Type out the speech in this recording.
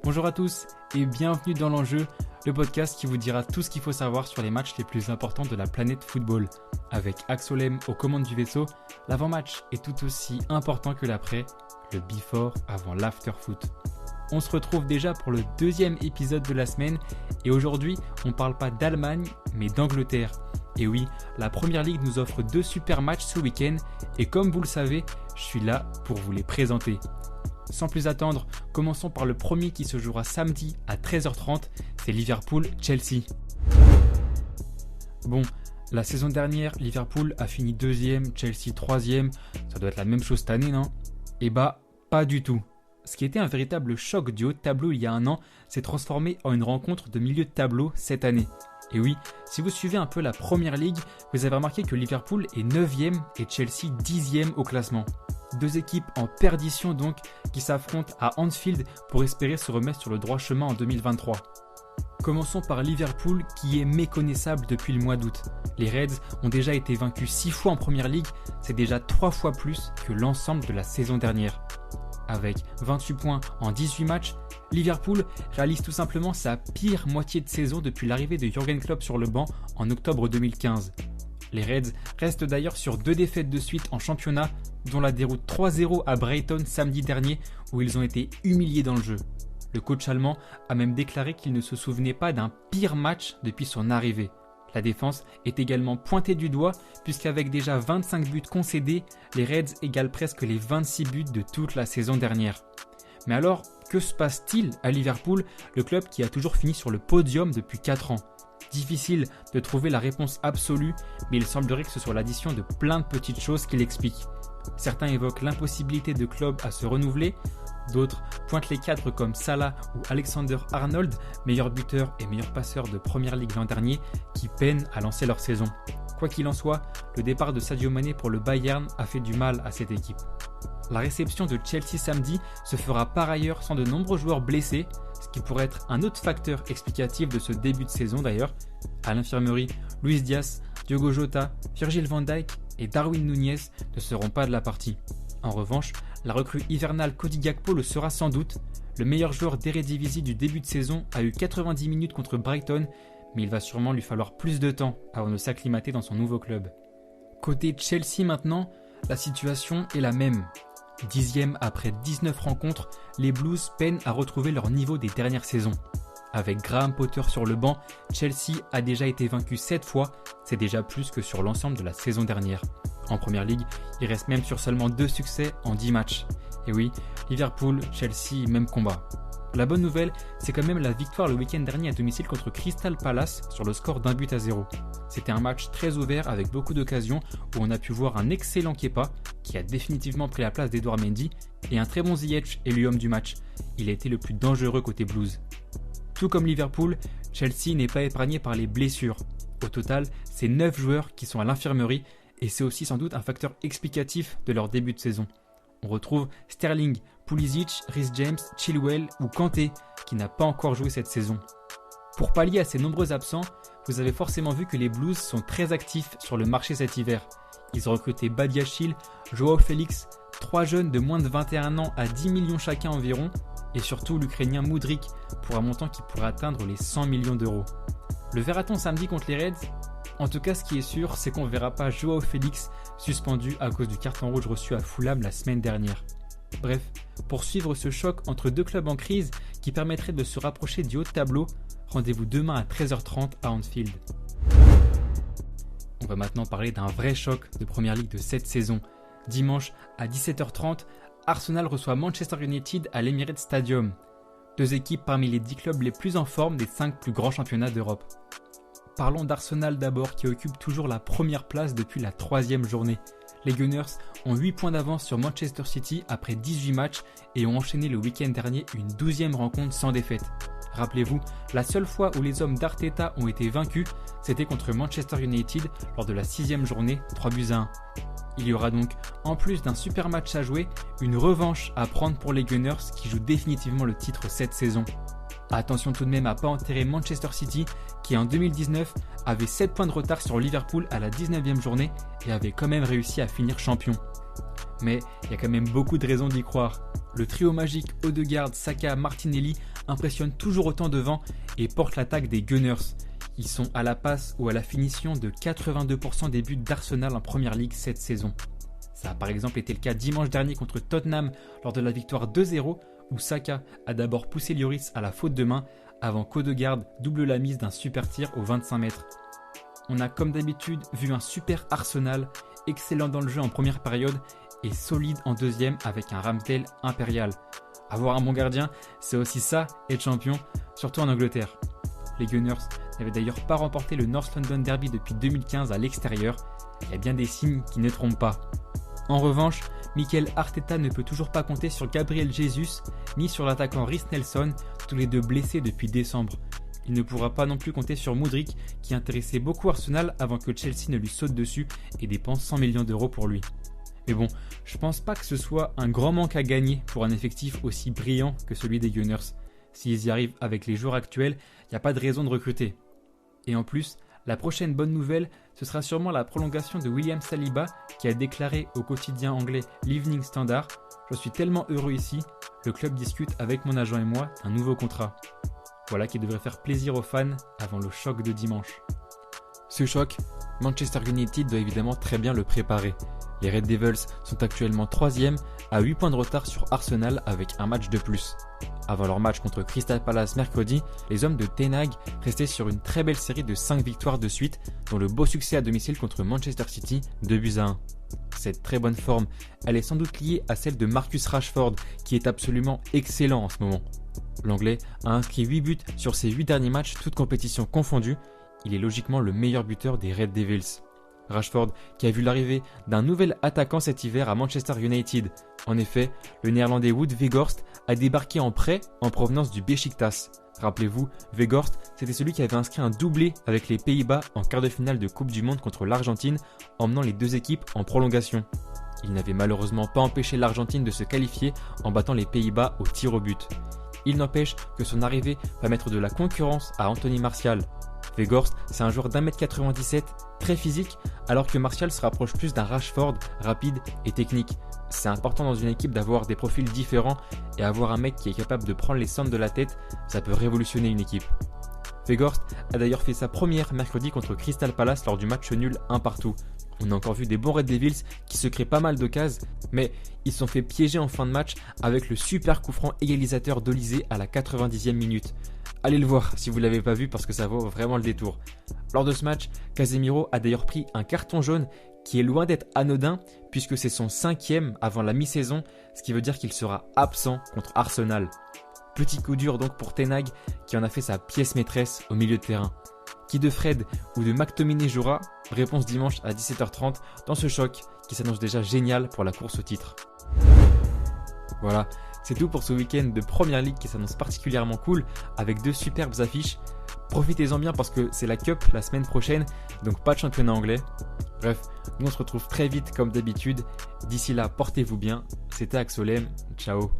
Bonjour à tous et bienvenue dans l'enjeu, le podcast qui vous dira tout ce qu'il faut savoir sur les matchs les plus importants de la planète football. Avec Axolem aux commandes du vaisseau, l'avant-match est tout aussi important que l'après, le before avant l'after-foot. On se retrouve déjà pour le deuxième épisode de la semaine et aujourd'hui on parle pas d'Allemagne mais d'Angleterre. Et oui, la Première Ligue nous offre 2 super matchs ce week-end et comme vous le savez, je suis là pour vous les présenter. Sans plus attendre, commençons par le premier qui se jouera samedi à 13h30, c'est Liverpool-Chelsea. Bon, la saison dernière, Liverpool a fini 2e, Chelsea 3e, ça doit être la même chose cette année, non ? Eh bah, pas du tout. Ce qui était un véritable choc du haut de tableau il y a un an s'est transformé en une rencontre de milieu de tableau cette année. Et oui, si vous suivez un peu la Première Ligue, vous avez remarqué que Liverpool est 9e et Chelsea 10e au classement. 2 équipes en perdition donc qui s'affrontent à Anfield pour espérer se remettre sur le droit chemin en 2023. Commençons par Liverpool qui est méconnaissable depuis le mois d'août. Les Reds ont déjà été vaincus 6 fois en Première Ligue, c'est déjà 3 fois plus que l'ensemble de la saison dernière. Avec 28 points en 18 matchs, Liverpool réalise tout simplement sa pire moitié de saison depuis l'arrivée de Jürgen Klopp sur le banc en octobre 2015. Les Reds restent d'ailleurs sur 2 défaites de suite en championnat, dont la déroute 3-0 à Brighton samedi dernier où ils ont été humiliés dans le jeu. Le coach allemand a même déclaré qu'il ne se souvenait pas d'un pire match depuis son arrivée. La défense est également pointée du doigt puisqu'avec déjà 25 buts concédés, les Reds égalent presque les 26 buts de toute la saison dernière. Mais alors, que se passe-t-il à Liverpool, le club qui a toujours fini sur le podium depuis 4 ans ? Difficile de trouver la réponse absolue, mais il semblerait que ce soit l'addition de plein de petites choses qui l'expliquent. Certains évoquent l'impossibilité de Klopp à se renouveler, d'autres pointent les cadres comme Salah ou Alexander-Arnold, meilleurs buteurs et meilleurs passeurs de Première Ligue l'an dernier, qui peinent à lancer leur saison. Quoi qu'il en soit, le départ de Sadio Mané pour le Bayern a fait du mal à cette équipe. La réception de Chelsea samedi se fera par ailleurs sans de nombreux joueurs blessés, ce qui pourrait être un autre facteur explicatif de ce début de saison d'ailleurs. À l'infirmerie, Luis Diaz, Diogo Jota, Virgil van Dijk et Darwin Núñez ne seront pas de la partie. En revanche, la recrue hivernale Cody Gakpo le sera sans doute. Le meilleur joueur d'Eredivisie du début de saison a eu 90 minutes contre Brighton, mais il va sûrement lui falloir plus de temps avant de s'acclimater dans son nouveau club. Côté Chelsea maintenant, la situation est la même. 10e après 19 rencontres, les Blues peinent à retrouver leur niveau des dernières saisons. Avec Graham Potter sur le banc, Chelsea a déjà été vaincu 7 fois, c'est déjà plus que sur l'ensemble de la saison dernière. En Première Ligue, il reste même sur seulement 2 succès en 10 matchs. Et oui, Liverpool, Chelsea, même combat. La bonne nouvelle, c'est quand même la victoire le week-end dernier à domicile contre Crystal Palace sur le score d'1-0. C'était un match très ouvert avec beaucoup d'occasions où on a pu voir un excellent Kepa qui a définitivement pris la place d'Edouard Mendy et un très bon Ziyech élu homme du match. Il a été le plus dangereux côté Blues. Tout comme Liverpool, Chelsea n'est pas épargné par les blessures. Au total, c'est 9 joueurs qui sont à l'infirmerie et c'est aussi sans doute un facteur explicatif de leur début de saison. On retrouve Sterling, Pulisic, Reece James, Chilwell ou Kanté qui n'a pas encore joué cette saison. Pour pallier à ces nombreux absents, vous avez forcément vu que les Blues sont très actifs sur le marché cet hiver. Ils ont recruté Badiashile, Joao Félix, 3 jeunes de moins de 21 ans à 10 millions chacun environ, et surtout l'Ukrainien Mudryk pour un montant qui pourrait atteindre les 100 millions d'euros. Le verra-t-on samedi contre les Reds ? En tout cas, ce qui est sûr, c'est qu'on ne verra pas Joao Félix suspendu à cause du carton rouge reçu à Fulham la semaine dernière. Bref, pour suivre ce choc entre 2 clubs en crise qui permettrait de se rapprocher du haut de tableau, rendez-vous demain à 13h30 à Anfield. On va maintenant parler d'un vrai choc de Première Ligue de cette saison. Dimanche à 17h30, Arsenal reçoit Manchester United à l'Emirates Stadium. 2 équipes parmi les 10 clubs les plus en forme des 5 plus grands championnats d'Europe. Parlons d'Arsenal d'abord qui occupe toujours la première place depuis la 3e journée. Les Gunners ont 8 points d'avance sur Manchester City après 18 matchs et ont enchaîné le week-end dernier une 12e rencontre sans défaite. Rappelez-vous, la seule fois où les hommes d'Arteta ont été vaincus, c'était contre Manchester United lors de la 6e journée, 3-1. Il y aura donc, en plus d'un super match à jouer, une revanche à prendre pour les Gunners qui jouent définitivement le titre cette saison. Attention tout de même à ne pas enterrer Manchester City qui en 2019 avait 7 points de retard sur Liverpool à la 19e journée et avait quand même réussi à finir champion. Mais il y a quand même beaucoup de raisons d'y croire. Le trio magique Odegaard, Saka, Martinelli impressionnent toujours autant devant et portent l'attaque des Gunners. Ils sont à la passe ou à la finition de 82% des buts d'Arsenal en Première Ligue cette saison. Ça a par exemple été le cas dimanche dernier contre Tottenham lors de la victoire 2-0 où Saka a d'abord poussé Lloris à la faute de main avant qu'Odegaard double la mise d'un super tir aux 25 mètres. On a comme d'habitude vu un super Arsenal, excellent dans le jeu en première période et solide en deuxième avec un Ramsdale impérial. Avoir un bon gardien, c'est aussi ça, être champion, surtout en Angleterre. Les Gunners n'avaient d'ailleurs pas remporté le North London Derby depuis 2015 à l'extérieur. Il y a bien des signes qui ne trompent pas. En revanche, Mikel Arteta ne peut toujours pas compter sur Gabriel Jesus ni sur l'attaquant Reiss Nelson, tous les deux blessés depuis décembre. Il ne pourra pas non plus compter sur Mudryk qui intéressait beaucoup Arsenal avant que Chelsea ne lui saute dessus et dépense 100 millions d'euros pour lui. Mais bon, je pense pas que ce soit un grand manque à gagner pour un effectif aussi brillant que celui des Gunners. S'ils y arrivent avec les joueurs actuels, il n'y a pas de raison de recruter. Et en plus, la prochaine bonne nouvelle, ce sera sûrement la prolongation de William Saliba qui a déclaré au quotidien anglais l'Evening Standard « Je suis tellement heureux ici, le club discute avec mon agent et moi un nouveau contrat. » Voilà qui devrait faire plaisir aux fans avant le choc de dimanche. Ce choc, Manchester United doit évidemment très bien le préparer. Les Red Devils sont actuellement 3e à 8 points de retard sur Arsenal avec un match de plus. Avant leur match contre Crystal Palace mercredi, les hommes de Ten Hag restaient sur une très belle série de 5 victoires de suite, dont le beau succès à domicile contre Manchester City, 2-1. Cette très bonne forme, elle est sans doute liée à celle de Marcus Rashford, qui est absolument excellent en ce moment. L'Anglais a inscrit 8 buts sur ses 8 derniers matchs, toutes compétitions confondues. Il est logiquement le meilleur buteur des Red Devils. Rashford qui a vu l'arrivée d'un nouvel attaquant cet hiver à Manchester United. En effet, le néerlandais Wout Weghorst a débarqué en prêt en provenance du Beşiktaş. Rappelez-vous, Weghorst, c'était celui qui avait inscrit un doublé avec les Pays-Bas en quart de finale de Coupe du Monde contre l'Argentine, emmenant les deux équipes en prolongation. Il n'avait malheureusement pas empêché l'Argentine de se qualifier en battant les Pays-Bas au tir au but. Il n'empêche que son arrivée va mettre de la concurrence à Anthony Martial. Weghorst, c'est un joueur d'1m97, très physique, alors que Martial se rapproche plus d'un Rashford, rapide et technique. C'est important dans une équipe d'avoir des profils différents et avoir un mec qui est capable de prendre les centres de la tête, ça peut révolutionner une équipe. Weghorst a d'ailleurs fait sa première mercredi contre Crystal Palace lors du match nul 1-1. On a encore vu des bons Red Devils qui se créent pas mal d'occasions, mais ils se sont fait piéger en fin de match avec le super coup franc égalisateur d'Olysée à la 90e minute. Allez le voir si vous ne l'avez pas vu parce que ça vaut vraiment le détour. Lors de ce match, Casemiro a d'ailleurs pris un carton jaune qui est loin d'être anodin puisque c'est son 5e avant la mi-saison, ce qui veut dire qu'il sera absent contre Arsenal. Petit coup dur donc pour Ten Hag qui en a fait sa pièce maîtresse au milieu de terrain. Qui de Fred ou de McTominay jouera? Réponse dimanche à 17h30 dans ce choc qui s'annonce déjà génial pour la course au titre. Voilà, c'est tout pour ce week-end de Première Ligue qui s'annonce particulièrement cool avec 2 superbes affiches. Profitez-en bien parce que c'est la Cup la semaine prochaine, donc pas de championnat anglais. Bref, nous on se retrouve très vite comme d'habitude. D'ici là, portez-vous bien. C'était Axolem, ciao.